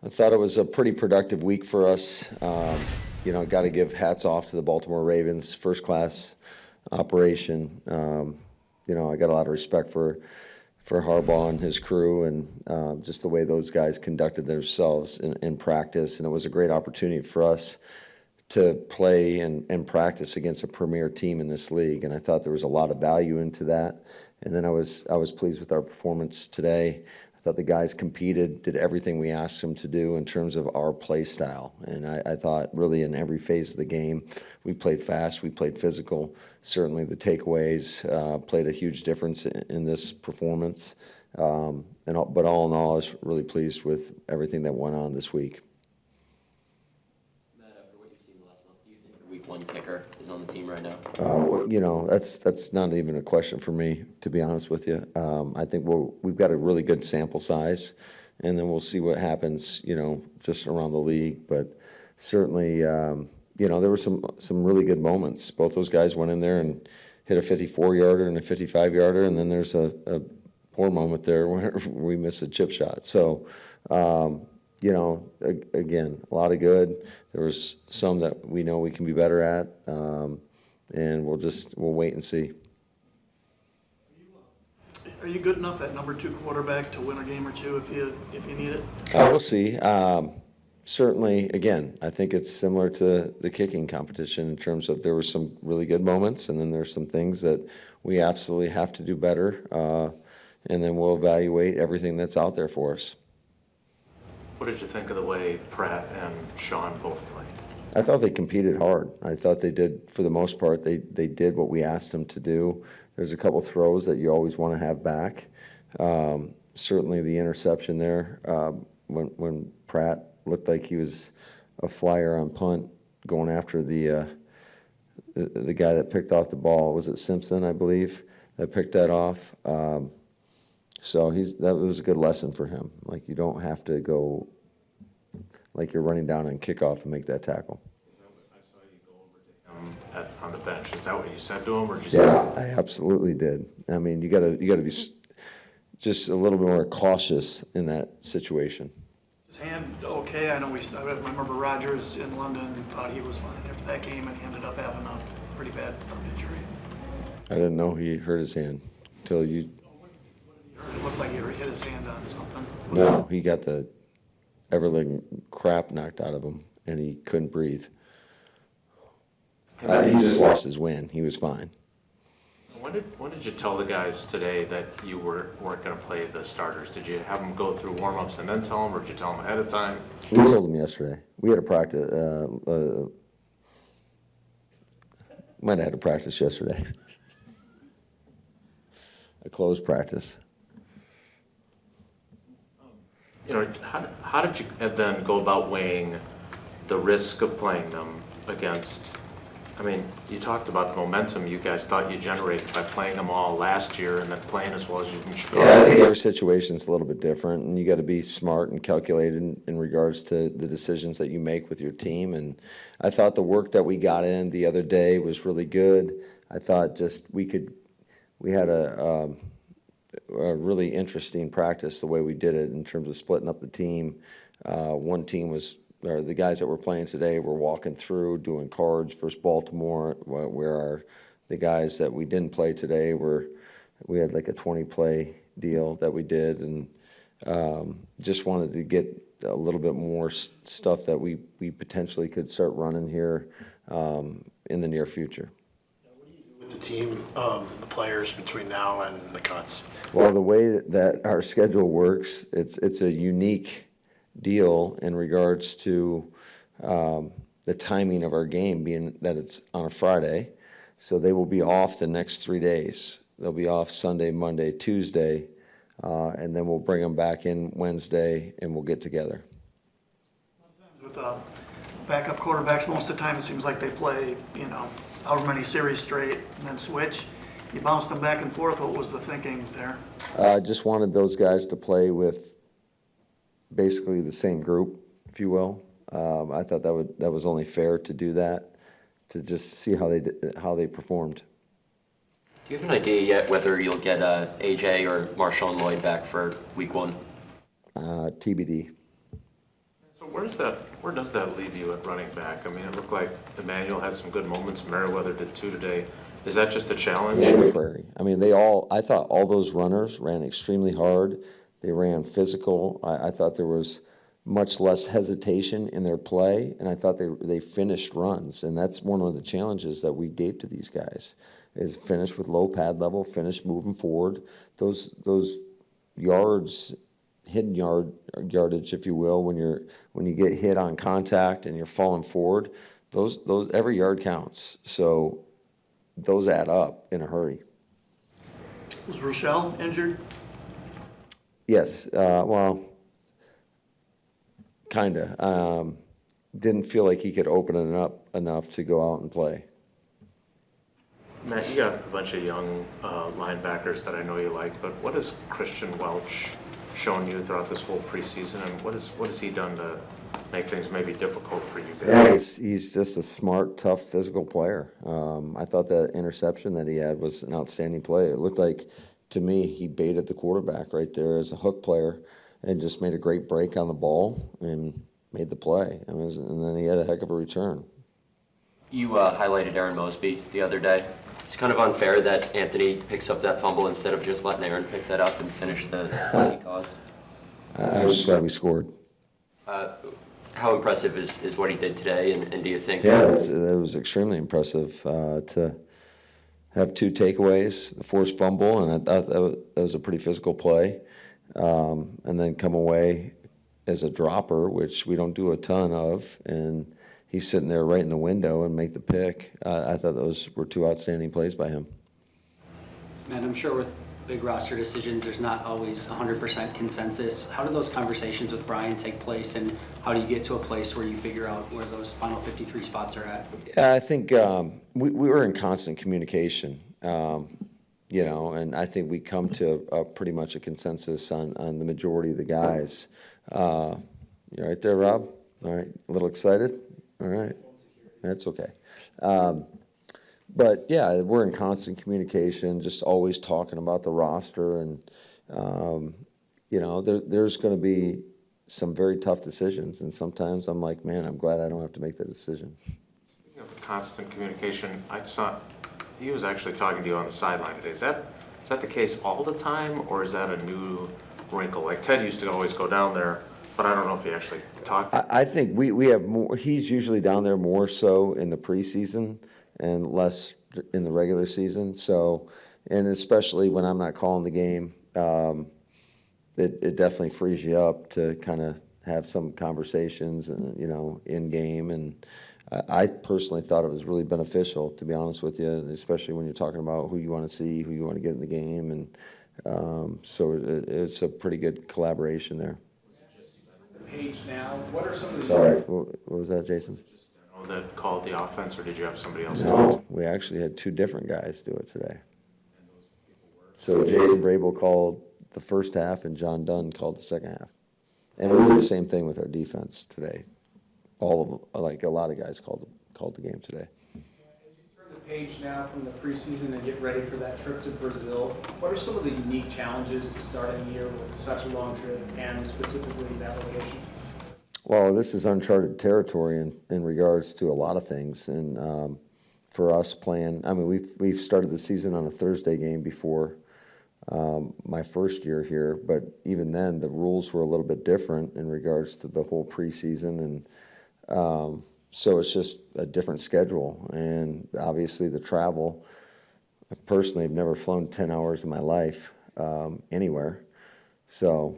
I thought it was a pretty productive week for us. Got to give hats off to the Baltimore Ravens, first class operation. I got a lot of respect for Harbaugh and his crew, and just the way those guys conducted themselves in practice. And it was a great opportunity for us to play and practice against a premier team in this league. And I thought there was a lot of value into that. And then I was pleased with our performance today. I thought the guys competed, did everything we asked them to do in terms of our play style. And I thought really in every phase of the game, we played fast, we played physical. Certainly the takeaways played a huge difference in this performance. But all in all, I was really pleased with everything that went on this week. Matt, after what you've seen last month, do you think the week one kicker is on the team right now? That's not even a question for me, to be honest with you. I think we've got a really good sample size, and then we'll see what happens, just around the league. But certainly, there were some really good moments. Both those guys went in there and hit a 54-yarder and a 55-yarder, and then there's a poor moment there where we missed a chip shot. So, again, a lot of good. There was some that we know we can be better at, and we'll wait and see. Are you good enough at number 2 quarterback to win a game or two if you need it? We'll see. Certainly, again, I think it's similar to the kicking competition in terms of there were some really good moments, and then there's some things that we absolutely have to do better, and then we'll evaluate everything that's out there for us. What did you think of the way Pratt and Sean both played? I thought they competed hard. I thought they did, for the most part, they did what we asked them to do. There's a couple throws that you always want to have back. Certainly the interception there when Pratt looked like he was a flyer on punt going after the guy that picked off the ball. Was it Simpson, I believe, that picked that off? So that was a good lesson for him. Like, you don't have to go like you're running down on kickoff and make that tackle. I saw you go over to him on the bench. Is that what you said to him, or did you say Yeah, something? I absolutely did. I mean, you gotta be just a little bit more cautious in that situation. His hand okay? I remember Rodgers in London thought he was fine after that game, and he ended up having a pretty bad thumb injury. I didn't know he hurt his hand until you. It looked like he hit his hand on something. No, he got the everything crap knocked out of him, and he couldn't breathe. He just lost his wind. He was fine. When did you tell the guys today that you weren't going to play the starters? Did you have them go through warm-ups and then tell them, or did you tell them ahead of time? We told them yesterday. We had a practice. Might have had a practice yesterday. A closed practice. How did you then go about weighing the risk of playing them against? I mean, you talked about the momentum you guys thought you generated by playing them all last year and then playing as well as you can. Yeah, I think every situation's a little bit different, and you got to be smart and calculated in regards to the decisions that you make with your team. And I thought the work that we got in the other day was really good. I thought we had a really interesting practice the way we did it in terms of splitting up the team. One team or the guys that were playing today were walking through doing cards versus Baltimore, where the guys that we didn't play today we had like a 20-play deal that we did, and just wanted to get a little bit more stuff that we potentially could start running here in the near future. The team, the players between now and the cuts? Well, the way that our schedule works, it's a unique deal in regards to the timing of our game, being that it's on a Friday. So they will be off the next 3 days. They'll be off Sunday, Monday, Tuesday, and then we'll bring them back in Wednesday, and we'll get together. With backup quarterbacks, most of the time it seems like they play, however many series straight and then switch. You bounced them back and forth. What was the thinking there? I just wanted those guys to play with basically the same group, if you will. I thought that was only fair to do that, to just see how they performed. Do you have an idea yet whether you'll get AJ or Marshawn Lloyd back for week one? TBD. Where does that leave you at running back? I mean, it looked like Emmanuel had some good moments. Merriweather did too today. Is that just a challenge? Prairie. I mean, I thought all those runners ran extremely hard. They ran physical. I thought there was much less hesitation in their play, and I thought they finished runs. And that's one of the challenges that we gave to these guys, is finish with low pad level, finish moving forward. Those yards, hidden yardage, if you will, when you get hit on contact and you're falling forward, those every yard counts. So those add up in a hurry. Was Rochelle injured? Yes, well, kinda. Didn't feel like he could open it up enough to go out and play. Matt, you got a bunch of young linebackers that I know you like, but what has Christian Welch shown you throughout this whole preseason, and what has he done to make things maybe difficult for you guys? Yeah, he's just a smart, tough, physical player. I thought that interception that he had was an outstanding play. It looked like, to me, he baited the quarterback right there as a hook player and just made a great break on the ball and made the play. I mean, and then he had a heck of a return. You highlighted Aaron Mosby the other day. It's kind of unfair that Anthony picks up that fumble instead of just letting Aaron pick that up and finish the play he caused. I was glad we scored. How impressive is what he did today, and do you think? Yeah, that was extremely impressive to have 2 takeaways, the forced fumble, and I thought that was a pretty physical play, and then come away as a dropper, which we don't do a ton of, and he's sitting there right in the window and make the pick. I thought those were 2 outstanding plays by him. And I'm sure with big roster decisions, there's not always 100% consensus. How do those conversations with Brian take place, and how do you get to a place where you figure out where those final 53 spots are at? Yeah, I think we were in constant communication, and I think we come to pretty much a consensus on the majority of the guys. You right there, Rob? All right, a little excited? All right, that's okay. But yeah, we're in constant communication, just always talking about the roster, and there's going to be some very tough decisions, and sometimes I'm like, man, I'm glad I don't have to make that decision. Speaking of constant communication, I saw he was actually talking to you on the sideline today. Is that the case all the time, or is that a new wrinkle? Like Ted used to always go down there, but I don't know if he actually talked. I think we have more. He's usually down there more so in the preseason and less in the regular season. So, and especially when I'm not calling the game, it definitely frees you up to kind of have some conversations and in game. And I personally thought it was really beneficial, to be honest with you, especially when you're talking about who you want to see, who you want to get in the game, and so it's a pretty good collaboration there. Page now. What are some of the Sorry, what was that, Jason? That called the offense, or did you have somebody else? No, we actually had 2 different guys do it today. So Jason Vrabel called the first half, and John Dunn called the second half. And we did the same thing with our defense today. All of them, like a lot of guys called the game today. As you turn the page now from the preseason and get ready for that trip to Brazil, what are some of the unique challenges to starting the year with such a long trip, and specifically that location? Well, this is uncharted territory in regards to a lot of things, and for us playing, I mean, we've started the season on a Thursday game before my first year here, but even then the rules were a little bit different in regards to the whole preseason, and so it's just a different schedule, and obviously the travel. I personally have never flown 10 hours in my life anywhere, so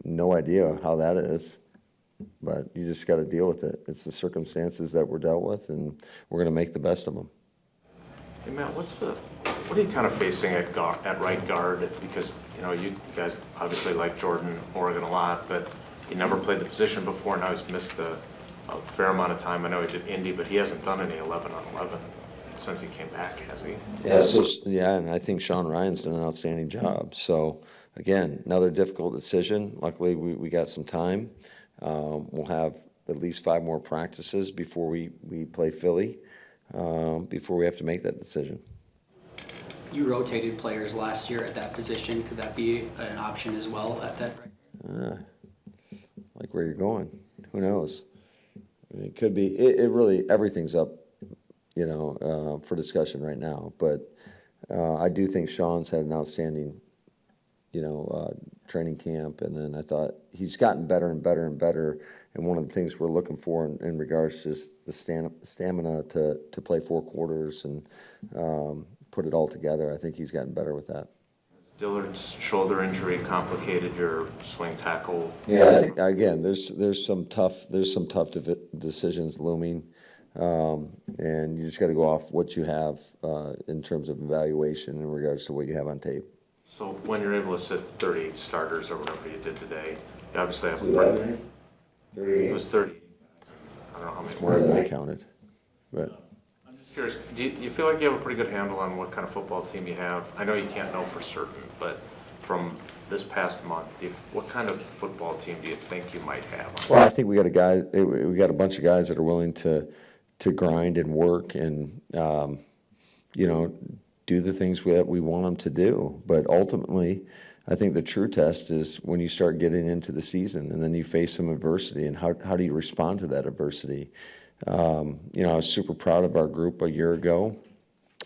no idea how that is. But you just got to deal with it. It's the circumstances that we're dealt with, and we're going to make the best of them. Hey Matt, what are you kind of facing at right guard? Because you guys obviously like Jordan Morgan a lot, but he never played the position before. Now he's missed a fair amount of time. I know he did Indy, but he hasn't done any 11-on-11 since he came back, has he? Yeah, and I think Sean Ryan's done an outstanding job. So again, another difficult decision. Luckily, we got some time. We'll have at least 5 more practices before we play Philly, before we have to make that decision. You rotated players last year at that position. Could that be an option as well at that? Like where you're going. Who knows? I mean, it could be. It really, everything's up, for discussion right now. But I do think Sean's had an outstanding, training camp, and then I thought he's gotten better and better and better. And one of the things we're looking for in regards to just the stamina to play 4 quarters and put it all together, I think he's gotten better with that. Dillard's shoulder injury complicated your swing tackle. Yeah, I think, again, there's some tough decisions looming, and you just got to go off what you have in terms of evaluation in regards to what you have on tape. So when you're able to sit 38 starters or whatever you did today, you obviously have it was 30. I don't know how many. More than I counted, but. I'm just curious, do you feel like you have a pretty good handle on what kind of football team you have? I know you can't know for certain, but from this past month, what kind of football team do you think you might have? Well, I think we got a bunch of guys that are willing to grind and work and do the things that we want them to do. But ultimately, I think the true test is when you start getting into the season and then you face some adversity, and how do you respond to that adversity? I was super proud of our group a year ago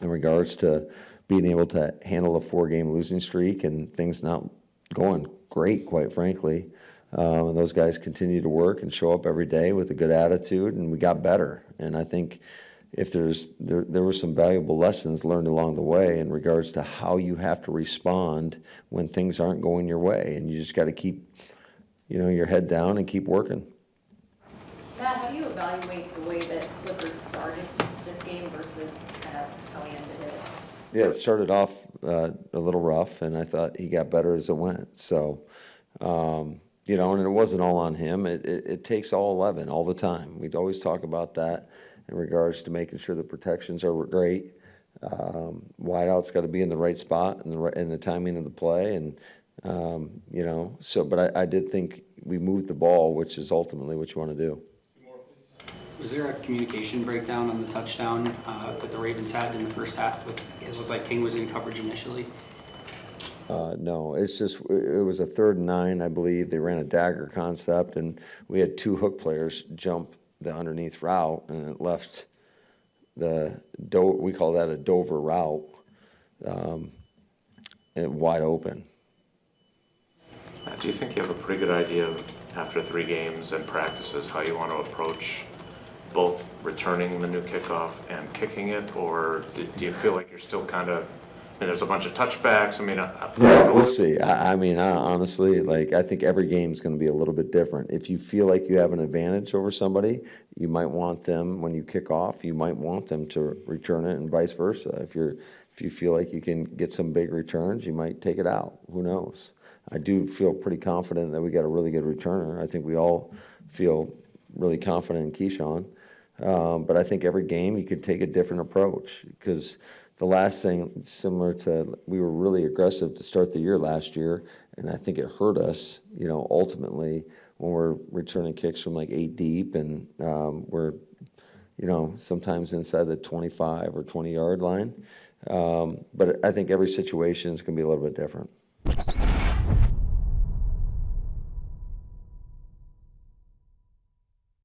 in regards to being able to handle a 4-game losing streak and things not going great, quite frankly. And those guys continue to work and show up every day with a good attitude, and we got better. And I think if there were some valuable lessons learned along the way in regards to how you have to respond when things aren't going your way, and you just got to keep, your head down and keep working. Matt, how do you evaluate the way that Clifford started this game versus how he ended it? Yeah, it started off a little rough, and I thought he got better as it went. So, and it wasn't all on him. It takes all 11 all the time. We'd always talk about that in regards to making sure the protections are great. Wideout's got to be in the right spot and the timing of the play, and But I did think we moved the ball, which is ultimately what you want to do. Was there a communication breakdown on the touchdown that the Ravens had in the first half? It looked like King was in coverage initially. No, it's just it was a 3rd and 9, I believe. They ran a dagger concept, and we had 2 hook players jump the underneath route, and it left we call that a Dover route, and wide open. Do you think you have a pretty good idea after 3 games and practices how you want to approach both returning the new kickoff and kicking it, or do you feel like you're still kind of, there's a bunch of touchbacks? Yeah, we'll see. I honestly, I think every game is going to be a little bit different. If you feel like you have an advantage over somebody, you might want them, when you kick off, you might want them to return it, and vice versa. If you feel like you can get some big returns, you might take it out. Who knows? I do feel pretty confident that we got a really good returner. I think we all feel really confident in Keyshawn. But I think every game you could take a different approach, because the last thing, similar to, we were really aggressive to start the year last year, and I think it hurt us, ultimately, when we're returning kicks from 8 deep, and we're, sometimes inside the 25 or 20-yard line. But I think every situation is going to be a little bit different.